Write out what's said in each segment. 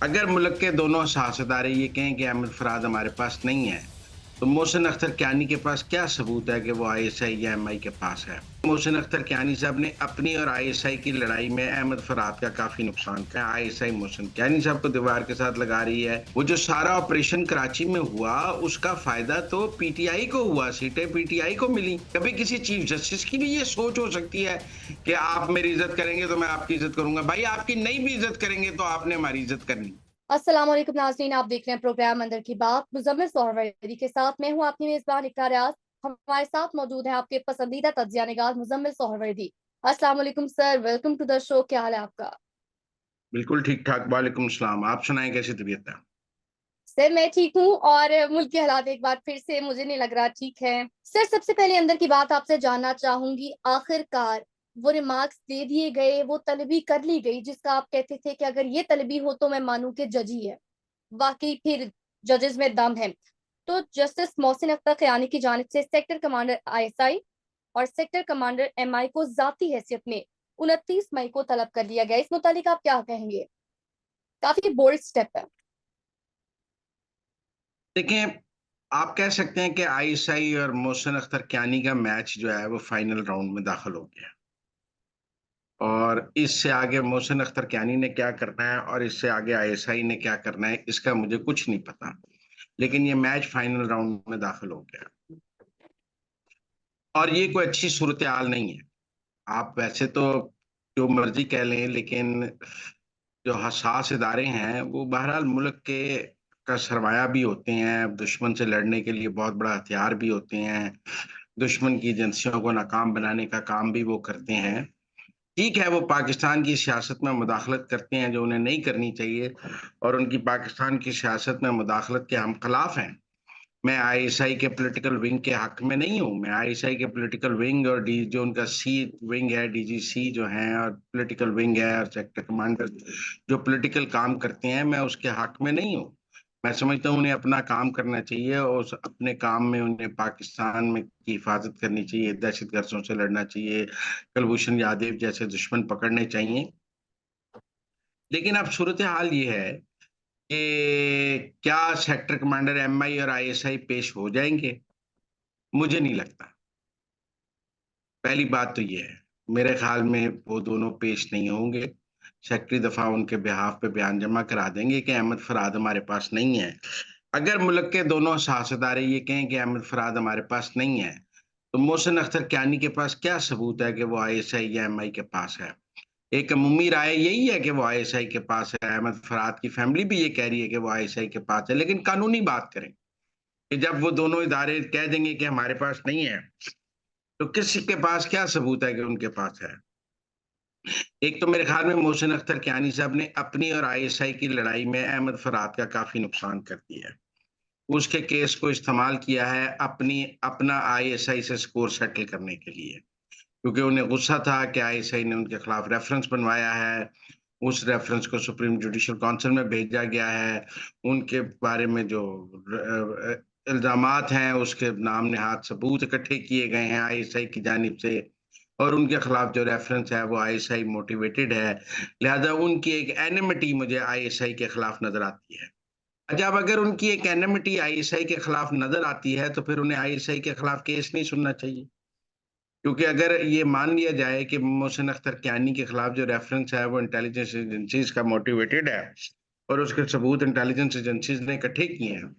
अगर मुल्क के दोनों सियासतदान ये कहें कि अहमद फराद हमारे पास नहीं है, तो मोहसिन अख्तर कियानी के पास क्या सबूत है कि वो आईएसआई या एमआई के पास है? मोहसिन अख्तर कियानी साहब ने अपनी और आईएसआई की लड़ाई में अहमद फराद का काफी नुकसान किया। आईएसआई मोहसिन कियानी साहब को दीवार के साथ लगा रही है। वो जो सारा ऑपरेशन कराची में हुआ, उसका फायदा तो पीटीआई को हुआ, सीटें पीटीआई को मिली। कभी किसी चीफ जस्टिस की भी ये सोच हो सकती है कि आप मेरी इज्जत करेंगे तो मैं आपकी इज्जत करूंगा? भाई, आपकी नहीं भी इज्जत करेंगे तो आपने हमारी इज्जत करनी। अस्सलाम वालेकुम नाज़रीन, आप देख रहे हैं प्रोग्राम अंदर की बात मुज़म्मिल सोहरवर्दी के साथ। मैं हूं आपकी मेजबान इकरा रियाज। हमारे साथ मौजूद है आपके पसंदीदा तज्जिया निगार मुज़म्मिल सोहरवर्दी। अस्सलाम वालेकुम sir, welcome to the show. क्या हाल है आपका? बिल्कुल ठीक ठाक, वालेकुम सलाम। आप सुनाएं, कैसी तबीयत है? सर मैं ठीक हूँ और मुल्क के हालात एक बार फिर से मुझे नहीं लग रहा ठीक है। सर सबसे पहले अंदर की बात आपसे जानना चाहूंगी, आखिरकार वो रिमार्क्स दे दिए गए, वो तलबी कर ली गई जिसका आप कहते थे कि अगर ये तलबी हो तो मैं मानूं कि जज ही है। वाकई फिर जजेस में दम है। तो जस्टिस मोहसिन अख्तर कयानी की जानिब से सेक्टर कमांडर आईएसआई और सेक्टर कमांडर एमआई को जाती हैसियत में 29 मई को तलब कर लिया गया। इस मुतालिक आप क्या कहेंगे? काफी बोल्ड स्टेप है। देखें, आप कह सकते हैं कि आईएसआई और मोहसिन अख्तर कियानी का मैच जो है वो फाइनल राउंड में दाखिल हो गया। और इससे आगे मोहसिन अख्तर कियानी ने क्या करना है और इससे आगे आईएसआई ने क्या करना है, इसका मुझे कुछ नहीं पता। लेकिन ये मैच फाइनल राउंड में दाखिल हो गया और ये कोई अच्छी सूरत हाल नहीं है। आप वैसे तो जो मर्जी कह लें, लेकिन जो हसास इदारे हैं वो बहरहाल मुल्क के का सरमाया भी होते हैं, दुश्मन से लड़ने के लिए बहुत बड़ा हथियार भी होते हैं। दुश्मन की एजेंसियों को नाकाम बनाने का काम भी वो करते हैं। ठीक है, वो पाकिस्तान की सियासत में मुदाखलत करते हैं जो उन्हें नहीं करनी चाहिए, और उनकी पाकिस्तान की सियासत में मुदाखलत के हम खिलाफ हैं। मैं आईएसआई के पॉलिटिकल विंग के हक में नहीं हूँ। मैं आईएसआई के पॉलिटिकल विंग और डी जो उनका सी विंग है, डीजीसी जो है, और पॉलिटिकल विंग है, और सेक्टर कमांडर जो पॉलिटिकल काम करते हैं, मैं उसके हक में नहीं हूँ। मैं समझता हूँ उन्हें अपना काम करना चाहिए और अपने काम में उन्हें पाकिस्तान में की हिफाजत करनी चाहिए, दहशतगर्दों से लड़ना चाहिए, कुलभूषण यादव जैसे दुश्मन पकड़ने चाहिए। लेकिन अब सूरत हाल ये है कि क्या सेक्टर कमांडर एमआई और आईएसआई पेश हो जाएंगे? मुझे नहीं लगता। पहली बात तो ये है, मेरे ख्याल में वो दोनों पेश नहीं होंगे। सेक्रेटरी दफा उनके बिहाफ पे बयान जमा करा देंगे कि अहमद फराद हमारे पास नहीं है। अगर मुल्क के दोनों सियासतदान ये कहें कि अहमद फराद हमारे पास नहीं है, तो मोहसिन अख्तर कियानी के पास क्या सबूत है कि वो आईएसआई या एमआई के पास है? एक अमूमी राय यही है कि वो आईएसआई के पास है। अहमद फराद की फैमिली भी ये कह रही है कि वो आईएसआई के पास है। लेकिन कानूनी बात करें कि जब वो दोनों इदारे कह देंगे कि हमारे पास नहीं है, तो किसी के पास क्या सबूत है कि उनके पास है? एक तो मेरे ख्याल में मोहसिन अख्तर कियानी साहब ने अपनी और आईएसआई की लड़ाई में अहमद फराद का काफी नुकसान कर दिया है। उसके केस को इस्तेमाल किया है अपना आईएसआई से स्कोर सेटल करने के लिए, क्योंकि उन्हें गुस्सा था कि आईएसआई ने उनके खिलाफ रेफरेंस बनवाया है। उस रेफरेंस को सुप्रीम जुडिशल काउंसिल में भेजा गया है। उनके बारे में जो इल्जामात हैं, उसके नाम नहाद सबूत इकट्ठे किए गए हैं आईएसआई की जानिब से, और उनके खिलाफ जो रेफरेंस है वो आईएसआई मोटिवेटेड है। लिहाजा उनकी एक एनिमिटी मुझे आईएसआई के खिलाफ नजर आती है। अच्छा, अब अगर उनकी एक एनिमिटी आईएसआई के खिलाफ नजर आती है, तो फिर उन्हें आईएसआई के खिलाफ केस नहीं सुनना चाहिए। क्योंकि अगर ये मान लिया जाए कि मोहसिन अख्तर कियानी के खिलाफ जो रेफरेंस है वो इंटेलिजेंस एजेंसीज का मोटिवेटेड है और उसके सबूत इंटेलिजेंस एजेंसीज ने इकट्ठे किए हैं,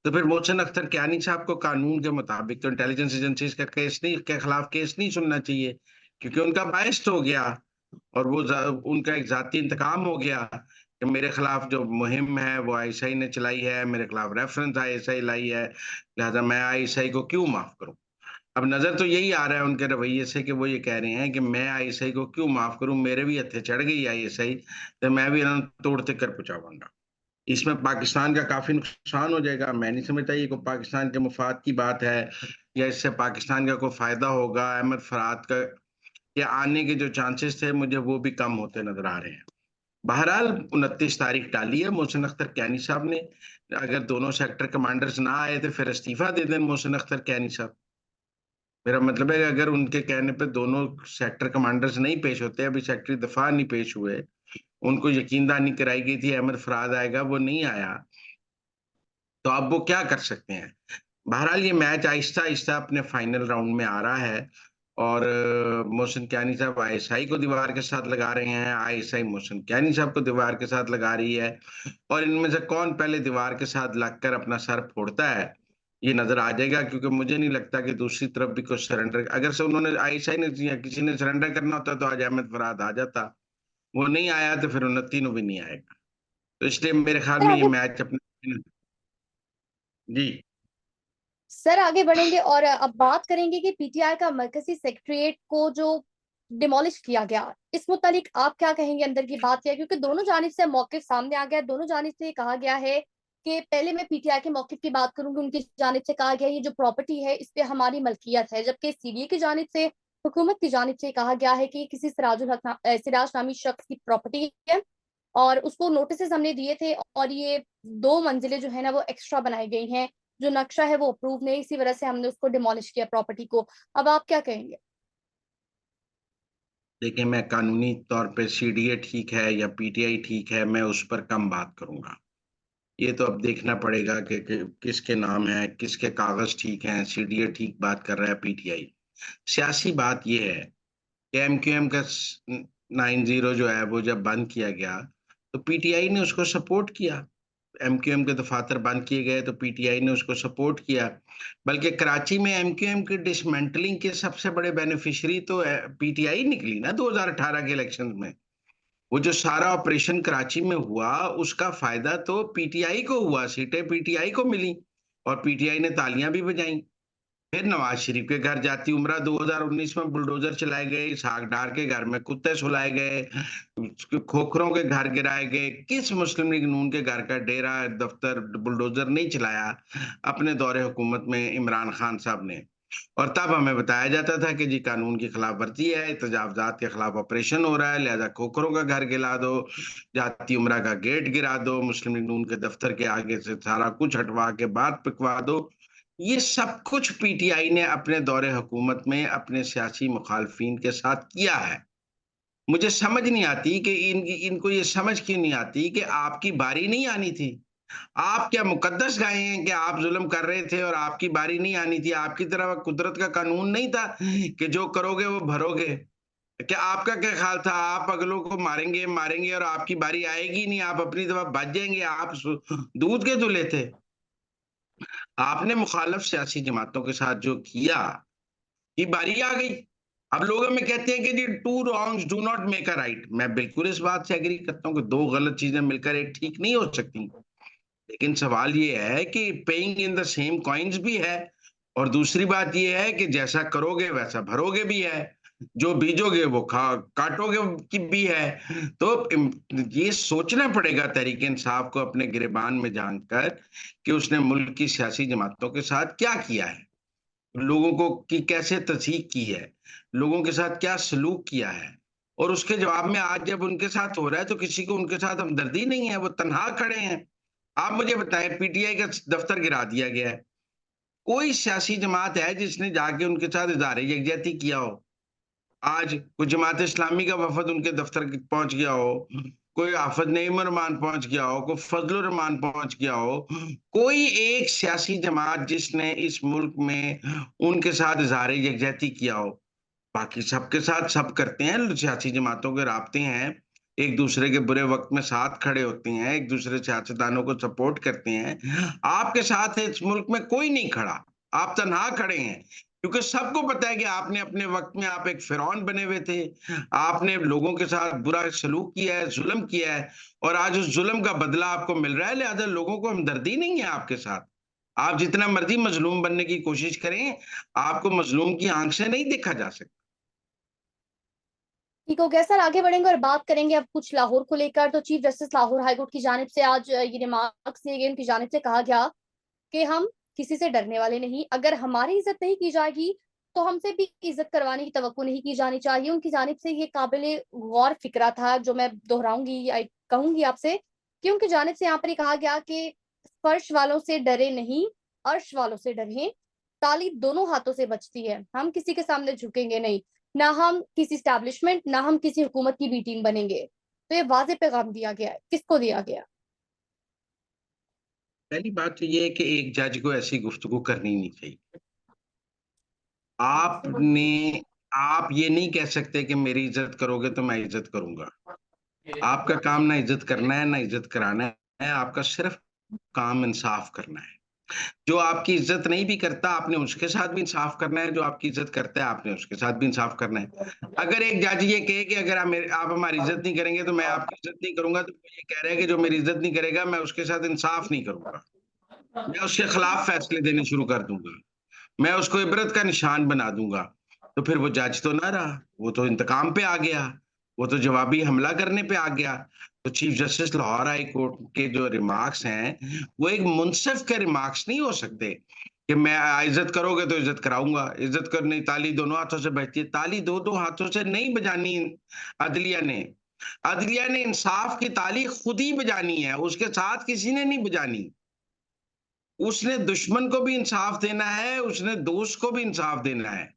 तो फिर मोहसिन अख्तर कियानी साहब को कानून के मुताबिक तो इंटेलिजेंस एजेंसीज का केस नहीं के खिलाफ केस नहीं सुनना चाहिए, क्योंकि उनका बायस्ड हो गया और उनका एक जाती इंतकाम हो गया कि मेरे खिलाफ जो मुहिम है वो आईएसआई ने चलाई है, मेरे खिलाफ रेफरेंस आईएसआई लाई है, लिहाजा मैं आईएसआई को क्यों माफ करूं? अब नजर तो यही आ रहा है उनके रवैये से कि वो ये कह रहे हैं कि मैं आईएसआई को क्यों माफ करूं, मेरे भी हत्थे चढ़ गई आईएसआई, तो मैं भी इन्हें तोड़ते कर पहुंचाऊंगा। इसमें पाकिस्तान का काफी नुकसान हो जाएगा। मैं नहीं समझता ये कोई पाकिस्तान के मुफाद की बात है या इससे पाकिस्तान का कोई फायदा होगा। अहमद फराद का के आने के जो चांसेस थे, मुझे वो भी कम होते नजर आ रहे हैं। बहरहाल 29 तारीख डाली है मोहसिन अख्तर कियानी साहब ने। अगर दोनों सेक्टर कमांडर्स ना आए तो फिर इस्तीफा दे दें मोहसिन अख्तर कियानी साहब। मेरा मतलब है कि अगर उनके कहने पे दोनों सेक्टर कमांडर्स नहीं पेश होते, अभी सेक्रेटरी दफा नहीं पेश हुए, उनको यकीन दहानी कराई गई थी अहमद फराद आएगा, वो नहीं आया। तो अब वो क्या कर सकते हैं? बहरहाल ये मैच आहिस्ता आहिस्ता अपने फाइनल राउंड में आ रहा है, और मोहसिन कियानी साहब आईएसआई को दीवार के साथ लगा रहे हैं, आईएसआई मोहसिन कियानी साहब को दीवार के साथ लगा रही है। और इनमें से कौन पहले दीवार के साथ लगकर अपना सर फोड़ता है, ये नजर आ जाएगा। क्योंकि मुझे नहीं लगता कि दूसरी तरफ भी कुछ सरेंडर, अगर से उन्होंने आईएसआई ने या किसी ने सरेंडर करना होता तो आज अहमद फराद आ जाता। वो नहीं आया तो फिर उन तीनों भी नहीं आएगा। तो इसलिए मेरे ख्याल सर में ये आगे मैच अपने। जी। सर आगे बढ़ेंगे और अब बात करेंगे कि पीटीआई का मरकजी सेक्रेटरिएट को जो डिमोलिश किया गया, इस मुतालिक आप क्या कहेंगे? अंदर की बात है क्योंकि दोनों जानिब से मौकिफ सामने आ गया, दोनों जानिब से कहा गया है कि पहले मैं पीटीआई के मौकिफ की बात करूंगी, उनकी जानिब से कहा गया ये जो प्रॉपर्टी है इस पे हमारी मलकियत है, जबकि सीडीए की जानिब से, हुकूमत की जानिब से कहा गया है कि किसी सिराज नामी शख्स की प्रॉपर्टी है और उसको नोटिस हमने दिए थे और ये 2 मंजिलें जो है ना वो एक्स्ट्रा बनाई गई हैं, जो नक्शा है वो अप्रूव नहीं, इसी वजह से हमने उसको डिमोलिश किया प्रॉपर्टी को। अब आप क्या कहेंगे? देखिए, मैं कानूनी तौर पे सीडीए ठीक है या पीटीआई ठीक है, मैं उस पर कम बात करूंगा। ये तो अब देखना पड़ेगा कि किसके नाम है, किसके कागज ठीक हैं। सीडीए ठीक बात कर रहा है, पीटीआई। सियासी बात ये है कि एमक्यूएम का 90 जो है वो जब बंद किया गया तो पीटीआई ने उसको सपोर्ट किया। एमक्यूएम के दफातर बंद किए गए तो पीटीआई ने उसको सपोर्ट किया। बल्कि कराची में एमक्यूएम की डिसमेंटलिंग के सबसे बड़े बेनिफिशियरी तो पीटीआई निकली ना 2018 के इलेक्शन में। वो जो सारा ऑपरेशन कराची में हुआ उसका फायदा तो पीटीआई को हुआ, सीटें पीटीआई को मिली और पीटीआई ने तालियां भी बजाई। फिर नवाज शरीफ के घर जाती उमरा 2019 में बुलडोजर चलाए गए, इसहाक डार के घर में कुत्ते सुलाए गए, खोखरों के घर गिराए गए। किस मुस्लिम लीग नून के घर का डेरा दफ्तर बुलडोजर नहीं चलाया अपने दौरे हुकूमत में इमरान खान साहब ने? और तब हमें बताया जाता था कि जी कानून की खिलाफ वर्जी है, तजावजात के खिलाफ ऑपरेशन हो रहा है, लिहाजा खोखरों का घर गिरा दो, जाती उमरा का गेट गिरा दो, मुस्लिम लीग नून के दफ्तर के आगे से सारा कुछ हटवा के बात पिकवा दो। ये सब कुछ पीटीआई ने अपने दौरे हुकूमत में अपने सियासी मुखालफिन के साथ किया है। मुझे समझ नहीं आती कि इनको ये समझ क्यों नहीं आती कि आपकी बारी नहीं आनी थी। आप क्या मुकद्दस गाए हैं कि आप जुल्म कर रहे थे और आपकी बारी नहीं आनी थी? आपकी तरफ कुदरत का कानून नहीं था कि जो करोगे वो भरोगे? क्या आपका क्या ख्याल था आप अगलों को मारेंगे मारेंगे और आपकी बारी आएगी नहीं, आप अपनी तरफ बच जाएंगे? आप दूध के दूल्हे थे। आपने मुखालिफ सियासी जमातों के साथ जो किया, ये बारी आ गई। अब लोग हमें कहते हैं कि जी two wrongs do not make a right. मैं बिल्कुल इस बात से एग्री करता हूँ कि दो गलत चीजें मिलकर एक ठीक नहीं हो सकती। लेकिन सवाल ये है कि paying in the same coins भी है, और दूसरी बात ये है कि जैसा करोगे वैसा भरोगे भी है, जो बीजोगे वो खा काटोगे की भी है। तो ये सोचना पड़ेगा तहरीक इंसाफ को अपने गिरेबान में जानकर कि उसने मुल्क की सियासी जमातों के साथ क्या किया है, लोगों को की कैसे तस्दीक की है, लोगों के साथ क्या सलूक किया है। और उसके जवाब में आज जब उनके साथ हो रहा है तो किसी को उनके साथ हमदर्दी नहीं है, वो तनहा खड़े हैं। आप मुझे बताएं, पीटीआई का दफ्तर गिरा दिया गया है, कोई सियासी जमात है जिसने जाके उनके साथ इजहार यकजहती किया हो? आज कोई जमात इस्लामी का वफद उनके दफ्तर पहुंच गया हो, कोई आफद नईम रहमान पहुंच गया हो, कोई फजलुर रहमान पहुंच गया हो, कोई एक सियासी जमात जिसने इस मुल्क में उनके साथ इजहार यकजहती किया हो? बाकी सबके साथ सब करते हैं, सियासी जमातों के राब्ते हैं, एक दूसरे के बुरे वक्त में साथ खड़े होते हैं, एक दूसरे सियासतदानों को सपोर्ट करते हैं। आपके साथ इस मुल्क में कोई नहीं खड़ा, आप तनहा खड़े हैं। क्योंकि सबको पता है कि आपने अपने वक्त में आप एक फिरौन बने हुए थे, आपने लोगों के साथ बुरा सलूक किया है, जुल्म किया है, और आज उस जुल्म का बदला आपको मिल रहा है। लिहाजा लोगों को हमदर्दी नहीं है आपके साथ। आप जितना मर्जी मजलूम बनने की कोशिश करें, आपको मजलूम की आंख से नहीं देखा जा सकता। ठीक हो गया सर, आगे बढ़ेंगे और बात करेंगे अब कुछ लाहौर को लेकर। तो चीफ जस्टिस लाहौर हाईकोर्ट की जानिब से आज ये रिमार्क्स दिए गए, उनकी जानिब से कहा गया कि हम किसी से डरने वाले नहीं, अगर हमारी इज्जत नहीं की जाएगी तो हमसे भी इज्जत करवाने की तवक्को नहीं की जानी चाहिए। उनकी जानिब से ये काबिले गौर फिक्रा था, जो मैं दोहराऊंगी या कहूंगी आपसे कि उनकी जानिब से यहाँ पर ये कहा गया कि फर्श वालों से डरे नहीं, अर्श वालों से डरे। ताली दोनों हाथों से बचती है, हम किसी के सामने झुकेंगे नहीं, ना हम किसी स्टैब्लिशमेंट, ना हम किसी हुकूमत की बी टीम बनेंगे। तो ये वाज़ेह पैगाम दिया गया है, किसको दिया गया? पहली बात तो ये है कि एक जज को ऐसी गुफ्तगू करनी नहीं चाहिए। आपने आप ये नहीं कह सकते कि मेरी इज्जत करोगे तो मैं इज्जत करूंगा। आपका काम ना इज्जत करना है ना इज्जत कराना है, आपका सिर्फ काम इंसाफ करना है। जो आपकी इज्जत नहीं भी करता आपने उसके साथ भी इंसाफ करना है, जो आपकी इज्जत करता है आपने उसके साथ भी इंसाफ करना है। अगर एक जज ये कहे कि अगर आप हमारी इज्जत नहीं करेंगे तो मैं आपकी इज्जत नहीं करूंगा, तो वो ये कह रहा है कि जो मेरी इज्जत नहीं करेगा मैं उसके साथ इंसाफ नहीं करूंगा, मैं उसके खिलाफ फैसले देने शुरू कर दूंगा, मैं उसको इबरत का निशान बना दूंगा। तो फिर वो जज तो ना रहा, वो तो इंतकाम पे आ गया, वो तो जवाबी हमला करने पे आ गया। तो chief justice Lahore high court के जो रिमार्क्स हैं वो एक मुंसिफ के रिमार्क्स नहीं हो सकते कि मैं इज्जत करोगे तो इज्जत कराऊंगा, इज्जत करनी ताली दोनों हाथों से बजती है, ताली दो दो हाथों से नहीं बजानी। अदलिया ने अदलिया ने इंसाफ की ताली खुद ही बजानी है, उसके साथ किसी ने नहीं बजानी। उसने दुश्मन को भी इंसाफ देना है, उसने दोस्त को भी इंसाफ देना है,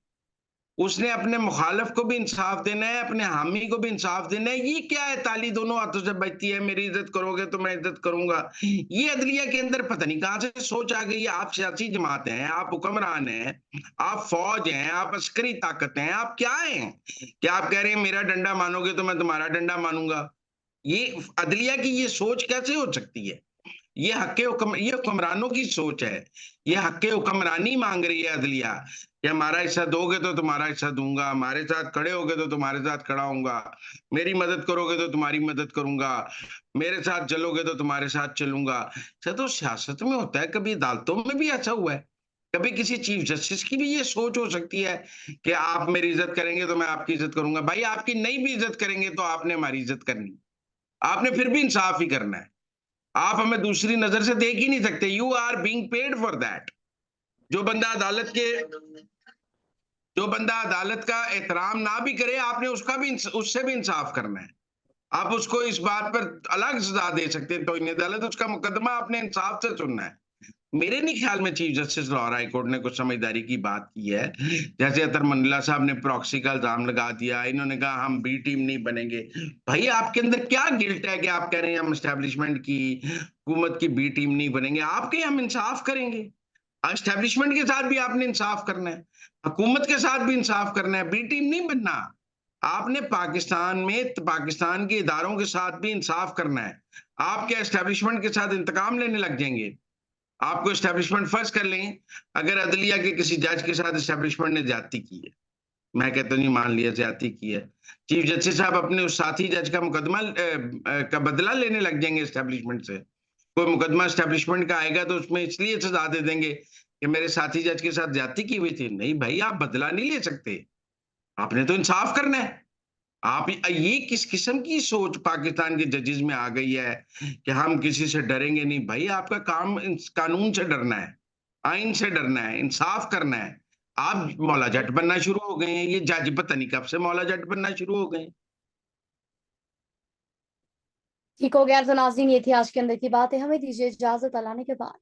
उसने अपने मुखालिफ को भी इंसाफ देना है, अपने हामी को भी इंसाफ देना है। ये क्या है ताली दोनों हाथों से बजती है, मेरी इज्जत करोगे तो मैं इज्जत करूंगा। ये अदलिया के अंदर पता नहीं कहां से सोच आ गई है। आप सियासी जमात हैं, आप हुक्मरान हैं, आप फौज हैं, आप अस्करी ताकत हैं, आप क्या हैं कि आप कह रहे हैं मेरा डंडा मानोगे तो मैं तुम्हारा डंडा मानूंगा। ये अदलिया की ये सोच कैसे हो सकती है? ये हुक्मरानों की सोच है। ये हक हुक्मरानी मांग रही है अदलिया कि हमारा हिस्सा दोगे तो तुम्हारा हिस्सा दूंगा, हमारे साथ खड़े होगे तो तुम्हारे साथ खड़ा होऊंगा, मेरी मदद करोगे तो तुम्हारी मदद करूंगा, मेरे साथ चलोगे तो तुम्हारे साथ चलूंगा। सर तो सियासत में होता है, कभी अदालतों में भी ऐसा हुआ है, कभी किसी चीफ जस्टिस की भी ये सोच हो सकती है कि आप मेरी इज्जत करेंगे तो मैं आपकी इज्जत करूंगा। भाई आपकी नहीं भी इज्जत करेंगे तो आपने हमारी इज्जत करनी, आपने फिर भी इंसाफ ही करना है। आप हमें दूसरी नजर से देख ही नहीं सकते। You are being paid for that. जो बंदा अदालत के जो बंदा अदालत का एहतराम ना भी करे, आपने उससे भी इंसाफ करना है। आप उसको इस बात पर अलग सजा दे सकते हैं, तो इन अदालत उसका मुकदमा आपने इंसाफ से सुनना है। मेरे नहीं ख्याल में chief justice Lahore high court ने कुछ समझदारी की बात की है। जैसे अतर मंडला साहब ने प्रॉक्सी का इल्जाम लगा दिया, इन्होंने कहा हम बी टीम नहीं बनेंगे। भाई आपके अंदर क्या गिल्ट है कि आप कह रहे हैं हम एस्टेब्लिशमेंट की हुकूमत की बी टीम नहीं बनेंगे? आपके हम इंसाफ करेंगे। एस्टेब्लिशमेंट के साथ भी आपने इंसाफ करना है, हुकूमत के साथ भी इंसाफ करना है, बी टीम नहीं बनना। आपने पाकिस्तान में पाकिस्तान के इदारों के साथ भी इंसाफ करना है। आप क्या एस्टेब्लिशमेंट के साथ इंतकाम लेने लग जाएंगे? आपको एस्टेब्लिशमेंट फर्ज कर लें, अगर अदलिया के किसी जज के साथ एस्टेब्लिशमेंट ने ज्यादती की है, मैं कहता नहीं मान लिया ज्यादती की है, चीफ जस्टिस साहब अपने उस साथी जज का मुकदमा का बदला लेने लग जाएंगे एस्टेब्लिशमेंट से। कोई मुकदमा एस्टेब्लिशमेंट का आएगा तो उसमें इसलिए सजा दे देंगे कि मेरे साथी जज के साथ ज्यादती की हुई थी। नहीं भाई, आप बदला नहीं ले सकते, आपने तो इंसाफ करना है। आप ये किस किस्म की सोच पाकिस्तान के जजेस में आ गई है कि हम किसी से डरेंगे नहीं? भाई आपका काम कानून से डरना है, आइन से डरना है, इंसाफ करना है। आप मौला जट बनना शुरू हो गए हैं, ये जज पता नहीं कब से मौला जट बनना शुरू हो गए। ठीक हो गया। तो नाज़रीन, ये थी आज के अंदर की बातें। हमें दीजिए इजाजत, अल्लाह ने के बाद।